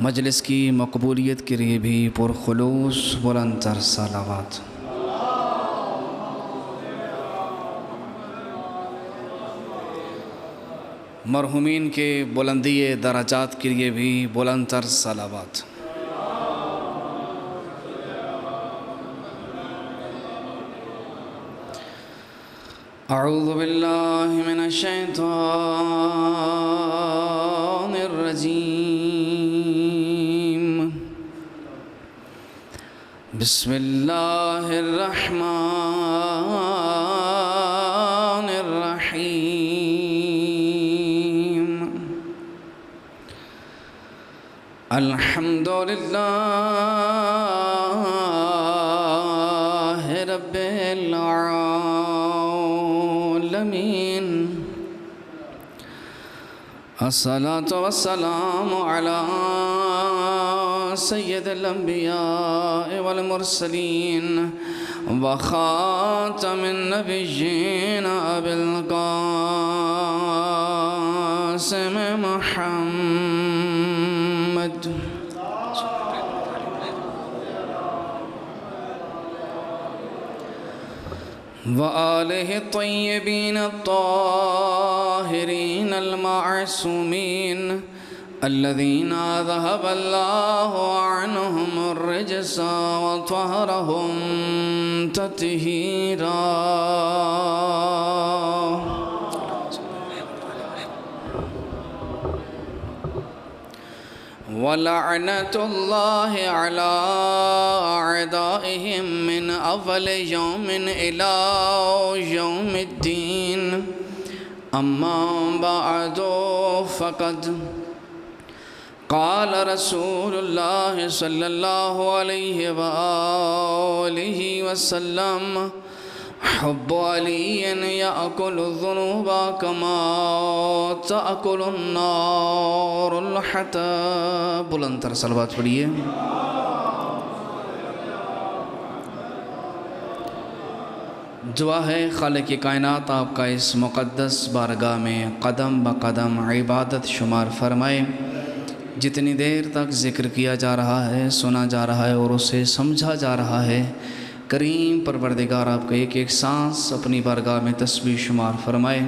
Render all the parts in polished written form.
مجلس کی مقبولیت کے لیے بھی پرخلوص بلند تر صلوات۔ مرحومین کے بلندی درجات کے لیے بھی بلند تر صلوات۔ اعوذ باللہ من الشیطان الرجیم، بسم اللہ الرحمن الرحیم، الحمد للہ رب العالمین، الصلاة والسلام على سید الانبیاء والمرسلین وخاتم النبیین ابی القاسم محمد وآلہ الطیبین الطاہرین المعصومین الذین ذهب اللہ عنہم الرجس وطہرہم تطہیرا۔ وَلَعْنَةُ اللَّهِ عَلَىٰ أَعْدَائِهِمْ مِنْ أَوَّلِ يَوْمٍ إِلَىٰ يَوْمِ الدِّينِ، أَمَّا بَعْدُ فَقَدْ قَالَ رَسُولُ اللَّهِ صَلَّى اللَّهُ عَلَيْهِ وَآلِهِ وَسَلَّمَ، حب علی یأکل الذنوب کما تأکل النار الحطب۔ بلند تر صلوات پڑھیے۔ دعا ہے خالق کائنات آپ کا اس مقدس بارگاہ میں قدم بقدم عبادت شمار فرمائے۔ جتنی دیر تک ذکر کیا جا رہا ہے، سنا جا رہا ہے اور اسے سمجھا جا رہا ہے، کریم پروردگار آپ کا ایک ایک سانس اپنی بارگاہ میں تسبیح شمار فرمائے۔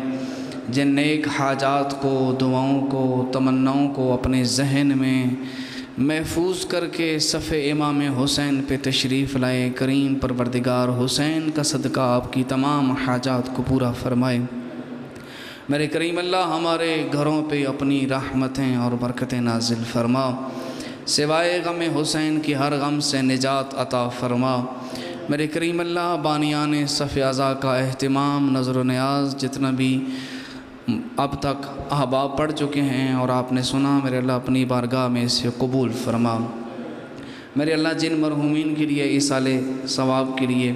جن نیک حاجات کو، دعاؤں کو، تمناؤں کو اپنے ذہن میں محفوظ کر کے صف امام حسین پہ تشریف لائے، کریم پروردگار حسین کا صدقہ آپ کی تمام حاجات کو پورا فرمائے۔ میرے کریم اللہ ہمارے گھروں پہ اپنی رحمتیں اور برکتیں نازل فرما، سوائے غم حسین کی ہر غم سے نجات عطا فرما۔ میرے کریم اللہ بانیان صف اعضاء کا اہتمام، نظر و نیاز جتنا بھی اب تک احباب پڑھ چکے ہیں اور آپ نے سنا، میرے اللہ اپنی بارگاہ میں اسے قبول فرما۔ میرے اللہ جن مرحومین کے لیے ایصال ثواب کے لیے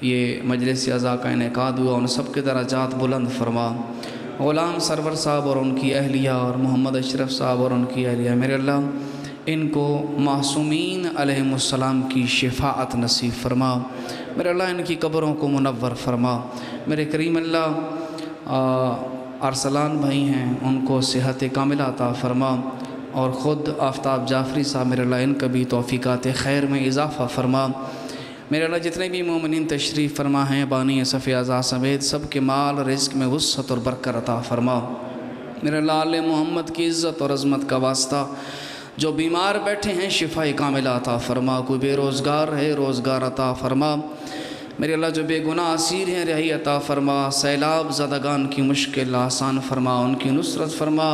یہ مجلس اعضاء کا انعقاد ہوا، ان سب کے درجات بلند فرما۔ غلام سرور صاحب اور ان کی اہلیہ اور محمد اشرف صاحب اور ان کی اہلیہ، میرے اللہ ان کو معصومین علیہم السلام کی شفاعت نصیب فرما۔ میرے اللہ ان کی قبروں کو منور فرما۔ میرے کریم اللہ ارسلان بھائی ہیں، ان کو صحت کاملہ عطا فرما، اور خود آفتاب جعفری صاحب میرے اللہ ان کا بھی توفیقات خیر میں اضافہ فرما۔ میرے اللہ جتنے بھی مومنین تشریف فرما ہیں، بانی صف اعضاء سمیت سب کے مال رزق میں وسعت اور برکت عطا فرما۔ میرے اللہ آل محمد کی عزت اور عظمت کا واسطہ جو بیمار بیٹھے ہیں شفا کاملہ عطا فرما، کوئی بے روزگار ہے روزگار عطا فرما۔ میرے اللہ جو بے گناہ اسیر ہیں رہائی عطا فرما، سیلاب زدگان کی مشکل آسان فرما، ان کی نصرت فرما،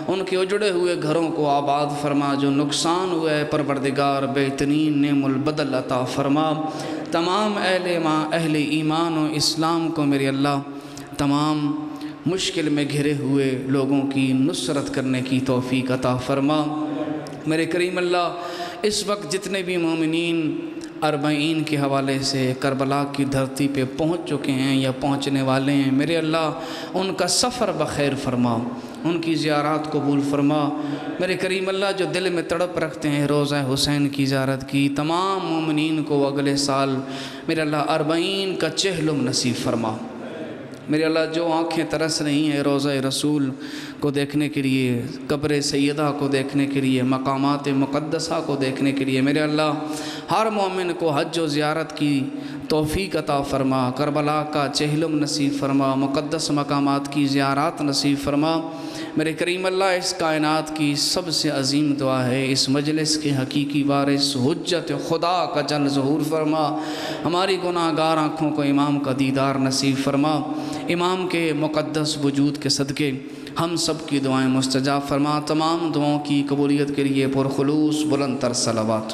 ان کے اجڑے ہوئے گھروں کو آباد فرما، جو نقصان ہوئے پروردگار بہترین نعم البدل عطا فرما۔ تمام اہل ایمان و اسلام کو میرے اللہ تمام مشکل میں گھرے ہوئے لوگوں کی نصرت کرنے کی توفیق عطا فرما۔ میرے کریم اللہ اس وقت جتنے بھی مومنین اربعین کے حوالے سے کربلا کی دھرتی پہ پہنچ چکے ہیں یا پہنچنے والے ہیں، میرے اللہ ان کا سفر بخیر فرما، ان کی زیارات قبول فرما۔ میرے کریم اللہ جو دل میں تڑپ رکھتے ہیں روضہ حسین کی زیارت کی، تمام مومنین کو اگلے سال میرے اللہ اربعین کا چہلم نصیب فرما۔ میرے اللہ جو آنکھیں ترس رہی ہیں روضہ رسول کو دیکھنے کے لیے، قبر سیدہ کو دیکھنے کے لیے، مقامات مقدسہ کو دیکھنے کے لیے، میرے اللہ ہر مومن کو حج و زیارت کی توفیق عطا فرما، کربلا کا چہلم نصیب فرما، مقدس مقامات کی زیارات نصیب فرما۔ میرے کریم اللہ اس کائنات کی سب سے عظیم دعا ہے، اس مجلس کے حقیقی وارث حجت خدا کا جل ظہور فرما، ہماری گناہ گار آنکھوں کو امام کا دیدار نصیب فرما، امام کے مقدس وجود کے صدقے ہم سب کی دعائیں مستجاب فرما، تمام دعاؤں کی قبولیت کے لیے پرخلوص بلند تر صلوات۔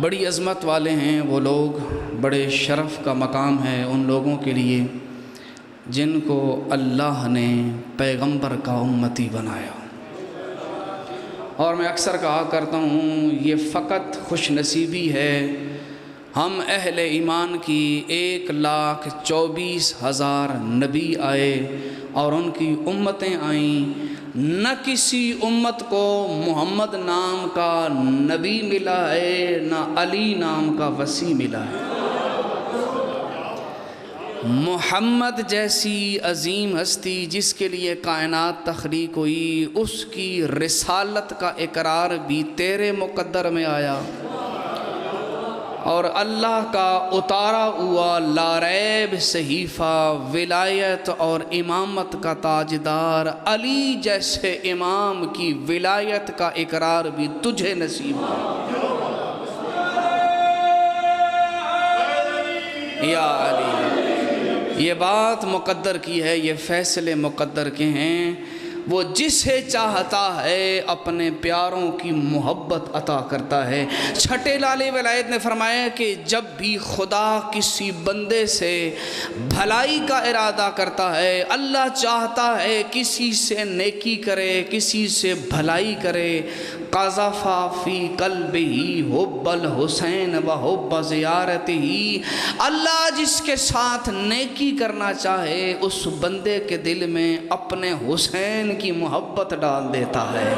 بڑی عظمت والے ہیں وہ لوگ، بڑے شرف کا مقام ہے ان لوگوں کے لیے جن کو اللہ نے پیغمبر کا امتی بنایا۔ اور میں اکثر کہا کرتا ہوں یہ فقط خوش نصیبی ہے، ہم اہل ایمان کی 1,24,000 نبی آئے اور ان کی امتیں آئیں، نہ کسی امت کو محمد نام کا نبی ملا ہے، نہ علی نام کا وصی ملا ہے۔ محمد جیسی عظیم ہستی جس کے لیے کائنات تخلیق ہوئی، اس کی رسالت کا اقرار بھی تیرے مقدر میں آیا، اور اللہ کا اتارا ہوا لاریب صحیفہ ولایت اور امامت کا تاجدار علی جیسے امام کی ولایت کا اقرار بھی تجھے نصیب ہوا۔ یا علی، یہ بات مقدر کی ہے، یہ فیصلے مقدر کے ہیں، وہ جسے چاہتا ہے اپنے پیاروں کی محبت عطا کرتا ہے۔ چھٹے لال ولایت نے فرمایا کہ جب بھی خدا کسی بندے سے بھلائی کا ارادہ کرتا ہے، اللہ چاہتا ہے کسی سے نیکی کرے، کسی سے بھلائی کرے، قذف فی قلبہ حب الحسین و حب زیارتہ، اللہ جس کے ساتھ نیکی کرنا چاہے اس بندے کے دل میں اپنے حسین کی محبت ڈال دیتا ہے،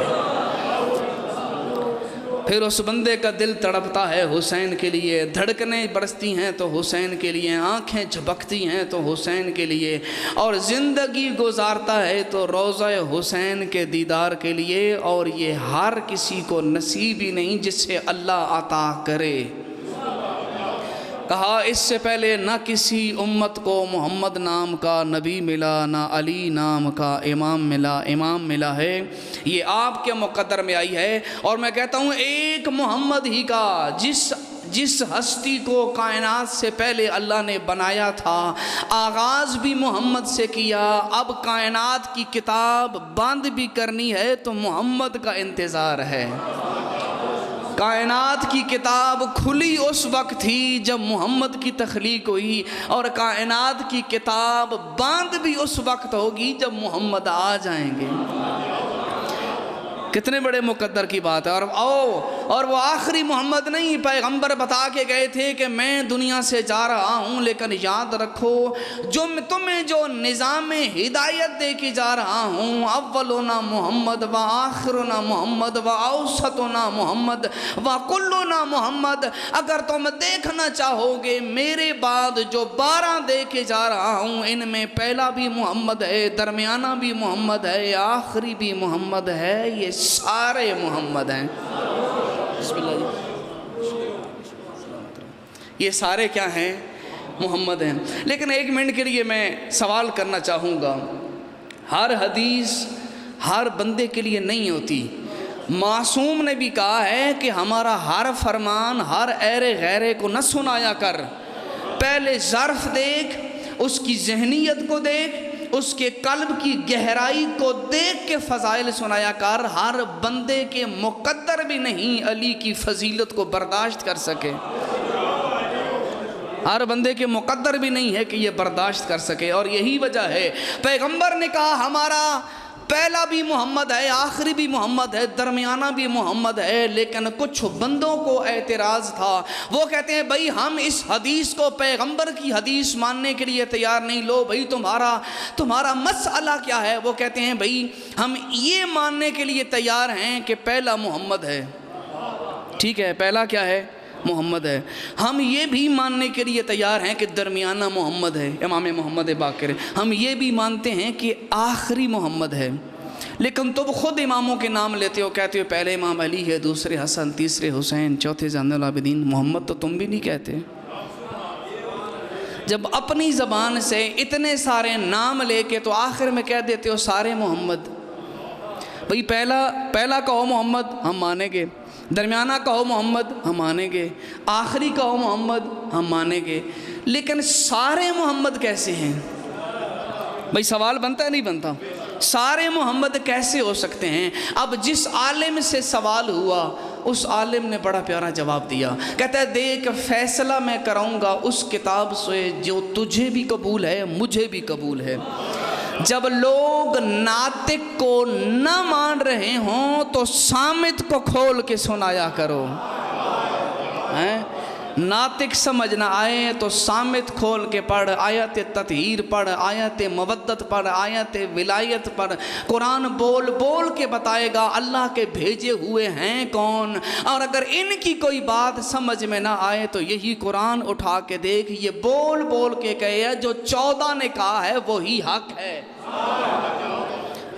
پھر اس بندے کا دل تڑپتا ہے حسین کے لیے، دھڑکنیں برستی ہیں تو حسین کے لیے، آنکھیں جھپکتی ہیں تو حسین کے لیے، اور زندگی گزارتا ہے تو روضہ حسین کے دیدار کے لیے، اور یہ ہر کسی کو نصیب ہی نہیں جس سے اللہ عطا کرے۔ کہا اس سے پہلے نہ کسی امت کو محمد نام کا نبی ملا، نہ علی نام کا امام ملا ہے، یہ آپ کے مقدر میں آئی ہے۔ اور میں کہتا ہوں ایک محمد ہی کا جس ہستی کو کائنات سے پہلے اللہ نے بنایا تھا، آغاز بھی محمد سے کیا، اب کائنات کی کتاب بند بھی کرنی ہے تو محمد کا انتظار ہے۔ کائنات کی کتاب کھلی اس وقت تھی جب محمد کی تخلیق ہوئی، اور کائنات کی کتاب بند بھی اس وقت ہوگی جب محمد آ جائیں گے۔ کتنے بڑے مقدر کی بات ہے۔ اور وہ آخری محمد نہیں، پیغمبر بتا کے گئے تھے کہ میں دنیا سے جا رہا ہوں، لیکن یاد رکھو تمہیں جو نظام ہدایت دے کے جا رہا ہوں، اولنا محمد و آخرنا محمد و اوسطنا محمد و کلنا محمد، اگر تم دیکھنا چاہو گے میرے بعد جو 12 دے کے جا رہا ہوں، ان میں پہلا بھی محمد ہے، درمیانہ بھی محمد ہے، آخری بھی محمد ہے، یہ سارے محمد ہیں۔ بسم اللہ جی، یہ سارے کیا ہیں؟ محمد ہیں۔ لیکن ایک منٹ کے لیے میں سوال کرنا چاہوں گا، ہر حدیث ہر بندے کے لیے نہیں ہوتی۔ معصوم نے بھی کہا ہے کہ ہمارا ہر فرمان ہر ایرے غیرے کو نہ سنایا کر، پہلے ظرف دیکھ، اس کی ذہنیت کو دیکھ، اس کے قلب کی گہرائی کو دیکھ کے فضائل سنایا کر۔ ہر بندے کے مقدر بھی نہیں علی کی فضیلت کو برداشت کر سکے، ہر بندے کے مقدر بھی نہیں ہے کہ یہ برداشت کر سکے، اور یہی وجہ ہے پیغمبر نے کہا ہمارا پہلا بھی محمد ہے، آخری بھی محمد ہے، درمیانہ بھی محمد ہے۔ لیکن کچھ بندوں کو اعتراض تھا، وہ کہتے ہیں بھائی ہم اس حدیث کو پیغمبر کی حدیث ماننے کے لیے تیار نہیں، لو بھائی تمہارا مسئلہ کیا ہے؟ وہ کہتے ہیں بھائی ہم یہ ماننے کے لیے تیار ہیں کہ پہلا محمد ہے، ٹھیک ہے، پہلا کیا ہے؟ محمد ہے. ہم یہ بھی ماننے کے لیے تیار ہیں کہ درمیانہ محمد ہے، امام محمد باقر ہے. ہم یہ بھی مانتے ہیں کہ آخری محمد ہے. لیکن تم خود اماموں کے نام لیتے ہو، کہتے ہو پہلے امام علی ہے، دوسرے حسن، تیسرے حسین، چوتھے زین العابدین. محمد تو تم بھی نہیں کہتے. جب اپنی زبان سے اتنے سارے نام لے کے تو آخر میں کہہ دیتے ہو سارے محمد. بھئی پہلا کہو محمد ہم مانیں گے، درمیانہ کہو محمد ہم مانیں گے، آخری کہو محمد ہم مانیں گے، لیکن سارے محمد کیسے ہیں؟ بھئی سوال بنتا ہے نہیں بنتا؟ سارے محمد کیسے ہو سکتے ہیں؟ اب جس عالم سے سوال ہوا اس عالم نے بڑا پیارا جواب دیا. کہتا ہے دیکھ فیصلہ میں کراؤں گا اس کتاب سے جو تجھے بھی قبول ہے مجھے بھی قبول ہے. جب لوگ ناطق کو نہ مان رہے ہوں تو صامت کو کھول کے سنایا کرو. ناطق سمجھ نہ آئے تو صامت کھول کے پڑھ، آیت تطہیر پڑھ، آیت مودت پڑھ، آیت ولایت پڑھ. قرآن بول بول کے بتائے گا اللہ کے بھیجے ہوئے ہیں کون. اور اگر ان کی کوئی بات سمجھ میں نہ آئے تو یہی قرآن اٹھا کے دیکھ، یہ بول بول کے کہے جو 14 نے کہا ہے وہی حق ہے،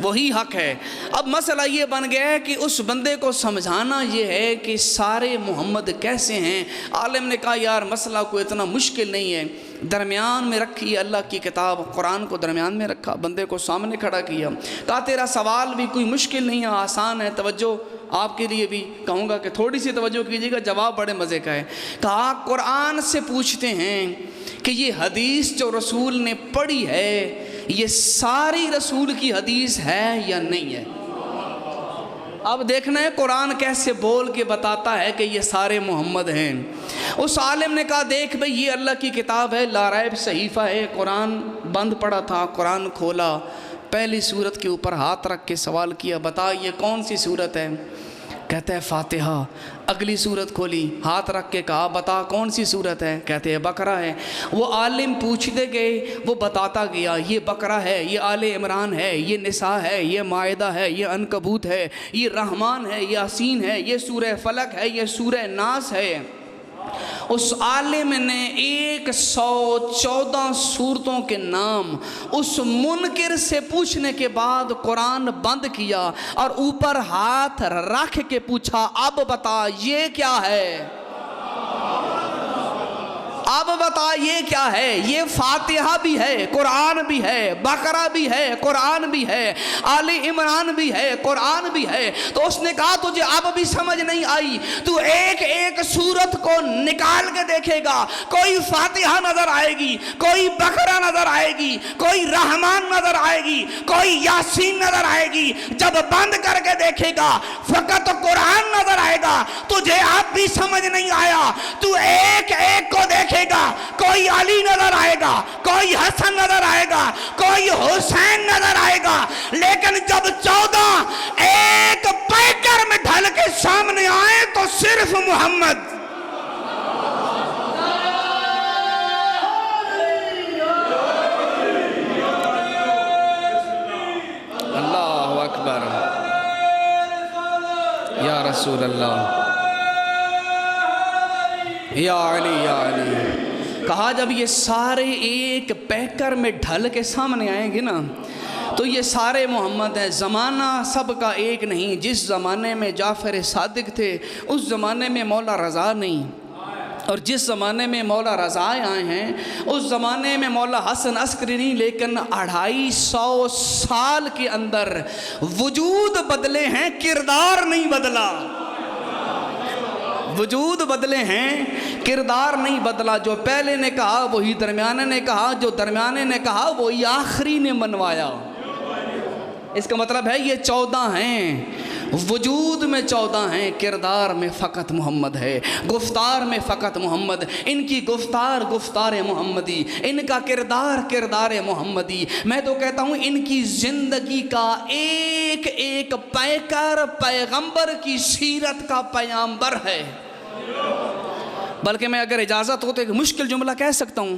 وہی حق ہے. اب مسئلہ یہ بن گیا ہے کہ اس بندے کو سمجھانا یہ ہے کہ سارے محمد کیسے ہیں. عالم نے کہا یار مسئلہ کوئی اتنا مشکل نہیں ہے، درمیان میں رکھی اللہ کی کتاب قرآن کو درمیان میں رکھا، بندے کو سامنے کھڑا کیا. کہا تیرا سوال بھی کوئی مشکل نہیں ہے، آسان ہے. توجہ آپ کے لیے بھی کہوں گا کہ تھوڑی سی توجہ کیجیے گا، جواب بڑے مزے کا ہے. کہا قرآن سے پوچھتے ہیں کہ یہ حدیث جو رسول نے پڑھی ہے یہ ساری رسول کی حدیث ہے یا نہیں ہے؟ اب دیکھنا ہے قرآن کیسے بول کے بتاتا ہے کہ یہ سارے محمد ہیں. اس عالم نے کہا دیکھ بھئی یہ اللہ کی کتاب ہے، لا ریب صحیفہ ہے. قرآن بند پڑا تھا، قرآن کھولا، پہلی سورت کے اوپر ہاتھ رکھ کے سوال کیا بتا یہ کون سی سورت ہے؟ کہتا ہے فاتحہ. اگلی سورت کھولی، ہاتھ رکھ کے کہا بتا کون سی سورت ہے؟ کہتے ہیں بقرہ ہے. وہ عالم پوچھتے گئے، وہ بتاتا گیا یہ بقرہ ہے، یہ آل عمران ہے، یہ نساء ہے، یہ مائدہ ہے، یہ عنکبوت ہے، یہ رحمان ہے، یہ یاسین ہے، یہ سورہ فلق ہے، یہ سورہ ناس ہے. اس عالم نے 114 سورتوں کے نام اس منکر سے پوچھنے کے بعد قرآن بند کیا اور اوپر ہاتھ رکھ کے پوچھا اب بتا یہ کیا ہے؟ اب بتا یہ کیا ہے؟ یہ فاتحہ بھی ہے، قرآن بھی ہے، بقرہ بھی ہے، قرآن بھی ہے، آل عمران بھی ہے، قرآن بھی ہے. تو اس نے کہا تجھے اب بھی سمجھ نہیں آئی، تو ایک ایک سورت کو نکال کے دیکھے گا، کوئی فاتحہ نظر آئے گی، کوئی بقرہ نظر آئے گی، کوئی رحمان نظر آئے گی، کوئی یاسین نظر آئے گی. جب بند کر کے دیکھے گا فقط قرآن نظر آئے گا. تجھے اب بھی سمجھ نہیں آیا، تو ایک ایک کو دیکھے گا، کوئی علی نظر آئے گا، کوئی حسن نظر آئے گا، کوئی حسین نظر آئے گا. لیکن جب 14 ایک پیکر میں ڈھل کے سامنے آئے تو صرف محمد. اللہ اکبر یا رسول اللہ یا علی یا علی. کہا جب یہ سارے ایک پیکر میں ڈھل کے سامنے آئیں گے نا تو یہ سارے محمد ہیں. زمانہ سب کا ایک نہیں. جس زمانے میں جعفر صادق تھے اس زمانے میں مولا رضا نہیں، اور جس زمانے میں مولا رضا آئے ہیں اس زمانے میں مولا حسن عسکری نہیں. لیکن 250 سال کے اندر وجود بدلے ہیں، کردار نہیں بدلا. وجود بدلے ہیں، کردار نہیں بدلا. جو پہلے نے کہا وہی درمیانے نے کہا، جو درمیانے نے کہا وہی آخری نے منوایا. اس کا مطلب ہے یہ 14 ہیں، وجود میں 14 ہیں، کردار میں فقط محمد ہے، گفتار میں فقط محمد. ان کی گفتار گفتار محمدی، ان کا کردار کردار محمدی. میں تو کہتا ہوں ان کی زندگی کا ایک ایک پیکر پیغمبر کی سیرت کا پیامبر ہے. بلکہ میں اگر اجازت ہو تو ایک مشکل جملہ کہہ سکتا ہوں.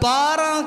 12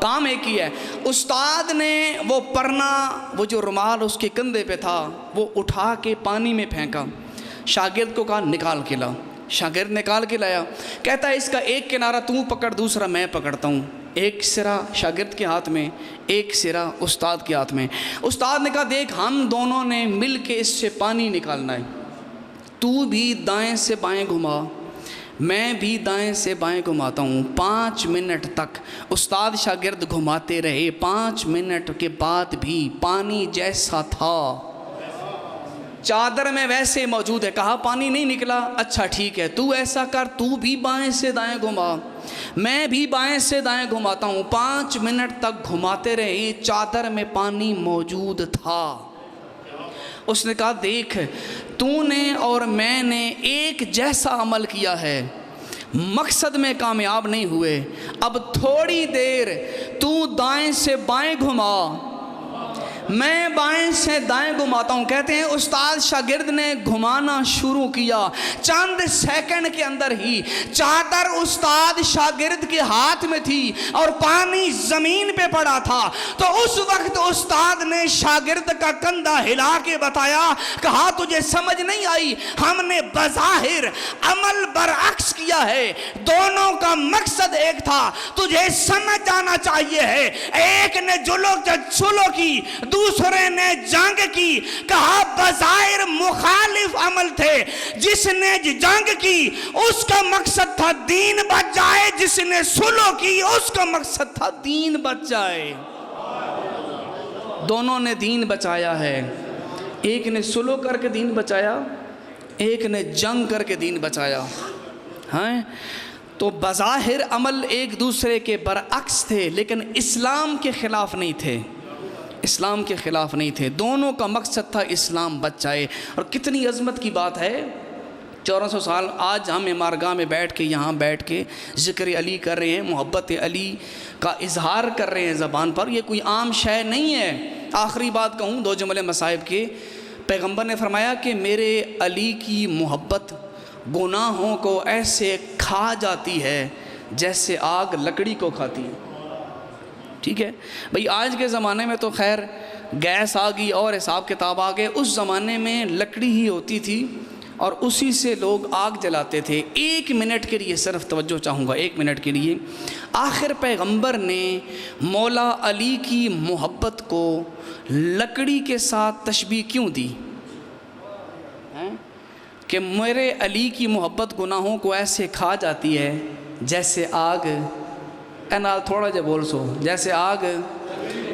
کام ایک ہی ہے۔ استاد نے وہ پرنا، وہ جو رومال اس کے کندھے پہ تھا، وہ اٹھا کے پانی میں پھینکا، شاگرد کو کہا نکال کے لا۔ شاگرد نکال کے لایا، کہتا ہے اس کا ایک کنارہ تو پکڑ، دوسرا میں پکڑتا ہوں۔ ایک سرا شاگرد کے ہاتھ میں، ایک سرا استاد کے ہاتھ میں۔ استاد نے کہا دیکھ ہم دونوں نے مل کے اس سے پانی نکالنا ہے، تو بھی دائیں سے بائیں گھما، میں بھی دائیں سے بائیں گھماتا ہوں۔ 5 منٹ تک استاد شاگرد گھماتے رہے۔ 5 منٹ کے بعد بھی پانی جیسا تھا، چادر میں ویسے موجود ہے۔ کہا پانی نہیں نکلا، اچھا ٹھیک ہے تو ایسا کر، تو بھی بائیں سے دائیں گھما، میں بھی بائیں سے دائیں گھماتا ہوں۔ 5 منٹ تک گھماتے رہے، چادر میں پانی موجود تھا۔ اس نے کہا دیکھ تو نے اور میں نے ایک جیسا عمل کیا ہے، مقصد میں کامیاب نہیں ہوئے، اب تھوڑی دیر تو دائیں سے بائیں گھما، میں بائیں سے دائیں گھماتا ہوں۔ کہتے ہیں استاد شاگرد نے گھمانا شروع کیا، چند سیکنڈ کے اندر ہی چادر استاد شاگرد کے ہاتھ میں تھی اور پانی زمین پہ پڑا تھا۔ تو اس وقت استاد نے شاگرد کا کندھا ہلا کے بتایا، کہا تجھے سمجھ نہیں آئی، ہم نے بظاہر عمل برعکس کیا ہے، دونوں کا مقصد ایک تھا، تجھے سمجھ جانا چاہیے ہے۔ ایک نے چلو کی، دوسرے نے جنگ کی۔ کہا بظاہر مخالف عمل تھے، جس نے جنگ کی اس کا مقصد تھا دین بچ جائے، جس نے صلح کی اس کا مقصد تھا دین بچ جائے۔ دونوں نے دین بچایا ہے، ایک نے صلح کر کے دین بچایا، ایک نے جنگ کر کے دین بچایا۔ ہاں تو بظاہر عمل ایک دوسرے کے برعکس تھے، لیکن اسلام کے خلاف نہیں تھے، اسلام کے خلاف نہیں تھے، دونوں کا مقصد تھا اسلام بچ جائے۔ اور کتنی عظمت کی بات ہے، 1400 سال آج ہم امارگاہ میں بیٹھ کے، یہاں بیٹھ کے ذکر علی کر رہے ہیں، محبت علی کا اظہار کر رہے ہیں زبان پر، یہ کوئی عام شے نہیں ہے۔ آخری بات کہوں 2 جملے مصائب کے، پیغمبر نے فرمایا کہ میرے علی کی محبت گناہوں کو ایسے کھا جاتی ہے جیسے آگ لکڑی کو کھاتی ہے۔ ٹھیک ہے بھئی، آج کے زمانے میں تو خیر گیس آ گئی اور حساب کتاب آ گئے، اس زمانے میں لکڑی ہی ہوتی تھی اور اسی سے لوگ آگ جلاتے تھے۔ 1 منٹ کے لیے صرف توجہ چاہوں گا، 1 منٹ کے لیے۔ آخر پیغمبر نے مولا علی کی محبت کو لکڑی کے ساتھ تشبیہ کیوں دی کہ میرے علی کی محبت گناہوں کو ایسے کھا جاتی ہے جیسے آگ، نال تھوڑا جا بول سو، جیسے آگ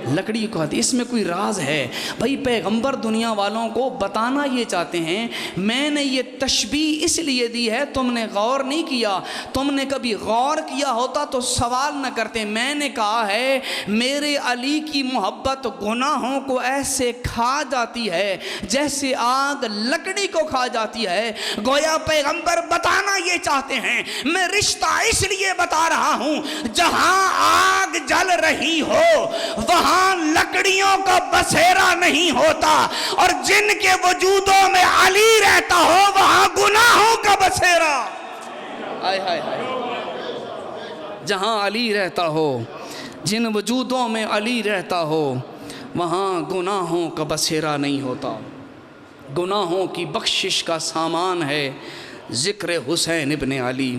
لکڑی کو کھاتی۔ اس میں کوئی راز ہے بھائی، پیغمبر دنیا والوں کو بتانا یہ چاہتے ہیں، میں نے یہ تشبیہ اس لیے دی ہے، تم نے غور نہیں کیا، تم نے کبھی غور کیا ہوتا تو سوال نہ کرتے۔ میں نے کہا ہے میرے علی کی محبت گناہوں کو ایسے کھا جاتی ہے جیسے آگ لکڑی کو کھا جاتی ہے۔ گویا پیغمبر بتانا یہ چاہتے ہیں، میں رشتہ اس لیے بتا رہا ہوں، جہاں آگ جل رہی ہو وہاں لکڑیوں کا بسیرا نہیں ہوتا، اور جن کے وجودوں میں علی رہتا ہو وہاں گناہوں کا بسیرا۔ آئے ہائے ہائے، جہاں علی رہتا ہو، جن وجودوں میں علی رہتا ہو وہاں گناہوں کا بسیرا نہیں ہوتا۔ گناہوں کی بخشش کا سامان ہے ذکر حسین ابن علی۔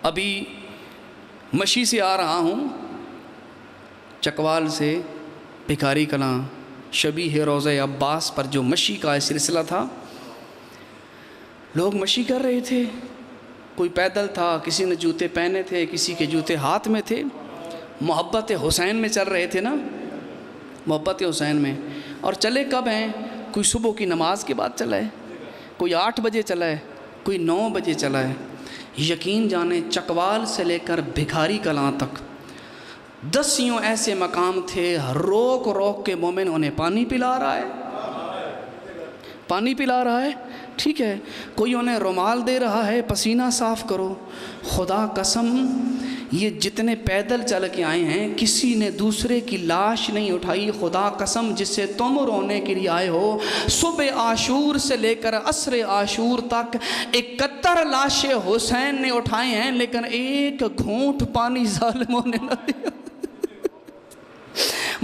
ابھی مشی سے آ رہا ہوں، چکوال سے بھکاری کلاں شبیہ روضہ عباس پر جو مشی کا سلسلہ تھا، لوگ مشی کر رہے تھے، کوئی پیدل تھا، کسی نے جوتے پہنے تھے، کسی کے جوتے ہاتھ میں تھے، محبت حسین میں چل رہے تھے نا، محبت حسین میں۔ اور چلے کب ہیں؟ کوئی صبح کی نماز کے بعد چلا ہے، کوئی 8 بجے چلا ہے، کوئی 9 بجے چلا ہے۔ یقین جانے چکوال سے لے کر بھکاری کلاں تک 10 یوں ایسے مقام تھے، روک روک کے مومن انہیں پانی پلا رہا ہے، پانی پلا رہا ہے، ٹھیک ہے، کوئی انہیں رومال دے رہا ہے، پسینہ صاف کرو۔ خدا قسم یہ جتنے پیدل چل کے آئے ہیں کسی نے دوسرے کی لاش نہیں اٹھائی۔ خدا قسم جس سے تم رونے کے لیے آئے ہو، صبح عاشور سے لے کر عصر عاشور تک 71 لاشیں حسین نے اٹھائے ہیں، لیکن ایک گھونٹ پانی ظالموں نے نہ دیا۔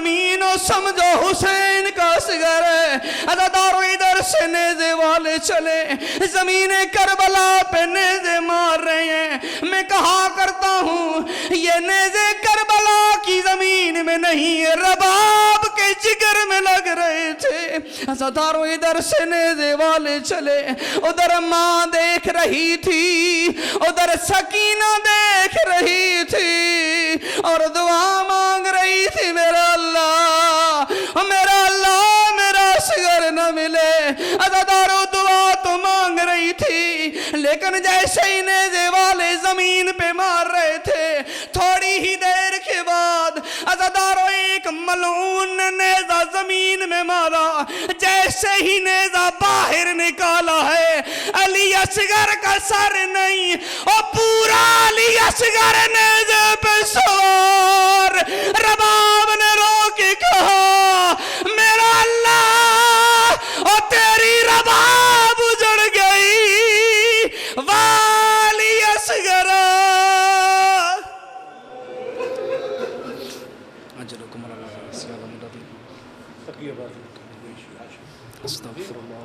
زمین و سمجھو حسین کا اصغر ہے. عزادارو ادھر سے نیزے والے چلے, زمین کربلا پہ نیزے مار رہے ہیں. میں کہا کرتا ہوں یہ نیزے کربلا کی زمین میں نہیں, رباب کے جگر میں لگ رہے تھے. عزادارو ادھر سے نیزے والے چلے, ادھر ماں دیکھ رہی تھی, ادھر سکینہ دیکھ رہی تھی اور دعا مانگ رہی تھی, میرا اللہ, میرا اللہ, میرا اصغر نہ ملے. عزادارو دعا تو مانگ رہی تھی, لیکن جیسے ہی نیزے والے زمین پہ مار رہے تھے, تھوڑی ہی دیر کے بعد عزادارو ایک ملعون نے نیزہ زمین میں مارا. جیسے ہی نیزہ باہر نکالا ہے, علی اصغر کا سر نہیں, اور پورا علی اصغر نیزے پہ سوار. رباب نے رو کے کہا, میرا اللہ, اور تیری رباب اجڑ گئی, والی اصغر. استغفر اللہ.